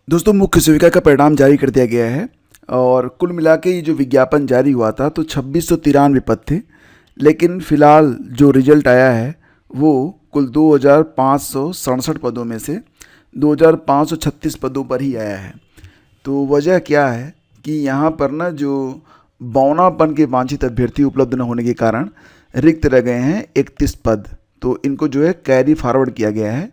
दोस्तों, मुख्य सेविका का परिणाम जारी कर दिया गया है और कुल मिला के ये जो विज्ञापन जारी हुआ था तो 2693 पद थे। लेकिन फ़िलहाल जो रिजल्ट आया है वो कुल 2567 पदों में से 2536 पदों पर ही आया है। तो वजह क्या है कि यहाँ पर ना जो बौनापन के वांछित अभ्यर्थी उपलब्ध न होने के कारण रिक्त रह गए हैं 31 पद। तो इनको जो है कैरी फॉरवर्ड किया गया है,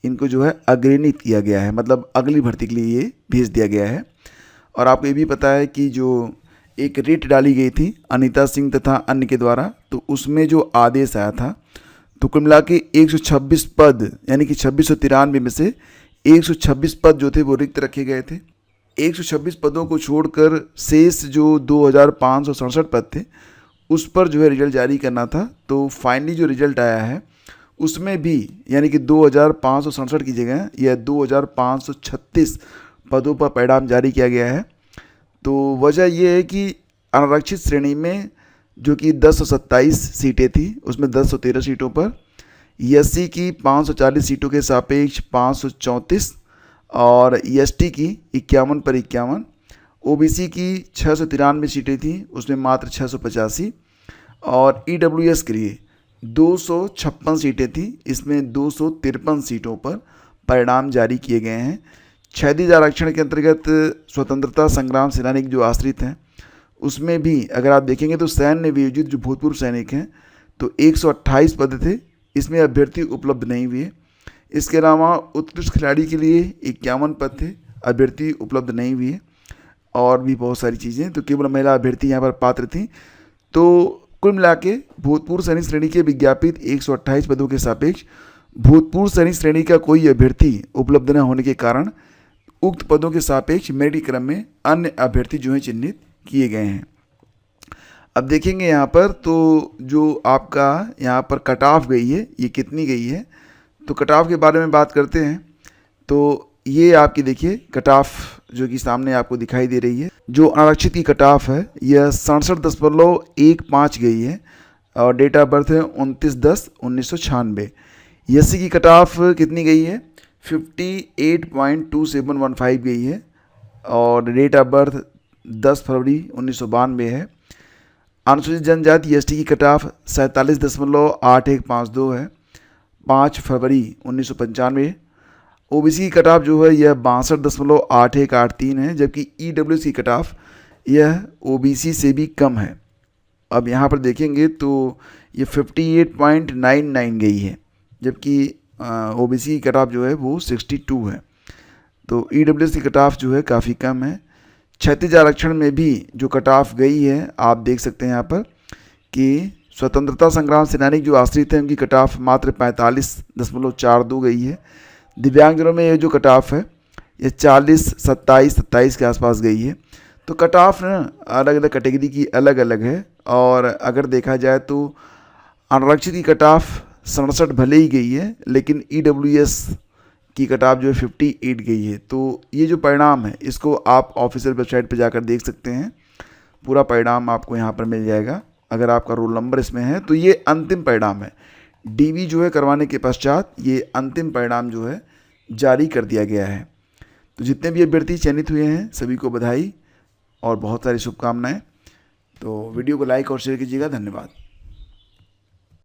इनको जो है अग्रेणित किया गया है, मतलब अगली भर्ती के लिए ये भेज दिया गया है। और आपको ये भी पता है कि जो एक रेट डाली गई थी अनीता सिंह तथा अन्य के द्वारा, तो उसमें जो आदेश आया था तो कुल मिला के 126 पद यानी कि 2693 में से 126 पद जो थे वो रिक्त रखे गए थे। 126 पदों को छोड़कर शेष जो 2567 पद थे उस पर जो है रिजल्ट जारी करना था। तो फाइनली जो रिजल्ट आया है उसमें भी यानी कि 2567 की जगह यह 2536 पदों पर परिणाम जारी किया गया है। तो वजह यह है कि अनारक्षित श्रेणी में जो कि 1027 सीटें थी उसमें 1013 सीटों पर एससी की 540 सीटों के सापेक्ष 534 और एसटी की 51 पर 51, ओबीसी की 693 सीटें थी उसमें मात्र 685 और ईडब्ल्यूएस के लिए 256 सीटें थी, इसमें 253 सीटों पर परिणाम जारी किए गए हैं। क्षैतिज आरक्षण के अंतर्गत स्वतंत्रता संग्राम सेनानी जो आश्रित हैं उसमें भी अगर आप देखेंगे तो सैन्य वियोजित जो भूतपूर्व सैनिक हैं तो 128 पद थे, इसमें अभ्यर्थी उपलब्ध नहीं हुए। इसके अलावा उत्कृष्ट खिलाड़ी के लिए 51 पद थे, अभ्यर्थी उपलब्ध नहीं हुए। और भी बहुत सारी चीज़ें, तो केवल महिला अभ्यर्थी यहाँ पर पात्र थी। तो कुल मिला के भूतपूर्व सैनिक श्रेणी के विज्ञापित 128 पदों के सापेक्ष भूतपूर्व सैनिक श्रेणी का कोई अभ्यर्थी उपलब्ध न होने के कारण उक्त पदों के सापेक्ष मेरिट क्रम में अन्य अभ्यर्थी जो हैं चिन्हित किए गए हैं। अब देखेंगे यहाँ पर तो जो आपका यहाँ पर कट ऑफ गई है ये कितनी गई है, तो कट ऑफ के बारे में बात करते हैं। तो ये आपकी देखिए कट ऑफ जो कि सामने आपको दिखाई दे रही है, जो अनारक्षित की कट ऑफ है यह 67.15 गई है और डेट ऑफ बर्थ है 29/10/1996। एससी की कट ऑफ कितनी गई है 58.2715 गई है और डेट ऑफ बर्थ 10 फरवरी 1992 है। अनुसूचित जनजाति एसटी की कट ऑफ 47.8152 है 5 फरवरी 1995। ओबीसी की कट ऑफ जो है यह 62.8183 है, जबकि ईडब्ल्यूएस की कट ऑफ यह ओबीसी से भी कम है। अब यहाँ पर देखेंगे तो ये 58.99 गई है, जबकि ओबीसी की कट ऑफ जो है वो 62 है। तो ईडब्ल्यूएस की कट ऑफ जो है काफ़ी कम है। क्षैतिज आरक्षण में भी जो कट ऑफ गई है आप देख सकते हैं यहाँ पर कि स्वतंत्रता संग्राम सेनानी जो आश्रित हैं उनकी कट ऑफ मात्र 45.42 गई है। दिव्यांगजनों में ये जो कट ऑफ है ये 40, 27, 27 के आसपास गई है। तो कट ऑफ ना अलग अलग कैटेगरी की अलग अलग है। और अगर देखा जाए तो अनारक्षित की कट ऑफ 67 भले ही गई है, लेकिन ईडब्ल्यूएस की कट ऑफ जो है 58 गई है। तो ये जो परिणाम है इसको आप ऑफिशियल वेबसाइट पर जाकर देख सकते हैं, पूरा परिणाम आपको यहाँ पर मिल जाएगा। अगर आपका रोल नंबर इसमें है तो ये अंतिम परिणाम है। डीवी जो है करवाने के पश्चात ये अंतिम परिणाम जो है जारी कर दिया गया है। तो जितने भी अभ्यर्थी चयनित हुए हैं सभी को बधाई और बहुत सारी शुभकामनाएं। तो वीडियो को लाइक और शेयर कीजिएगा। धन्यवाद।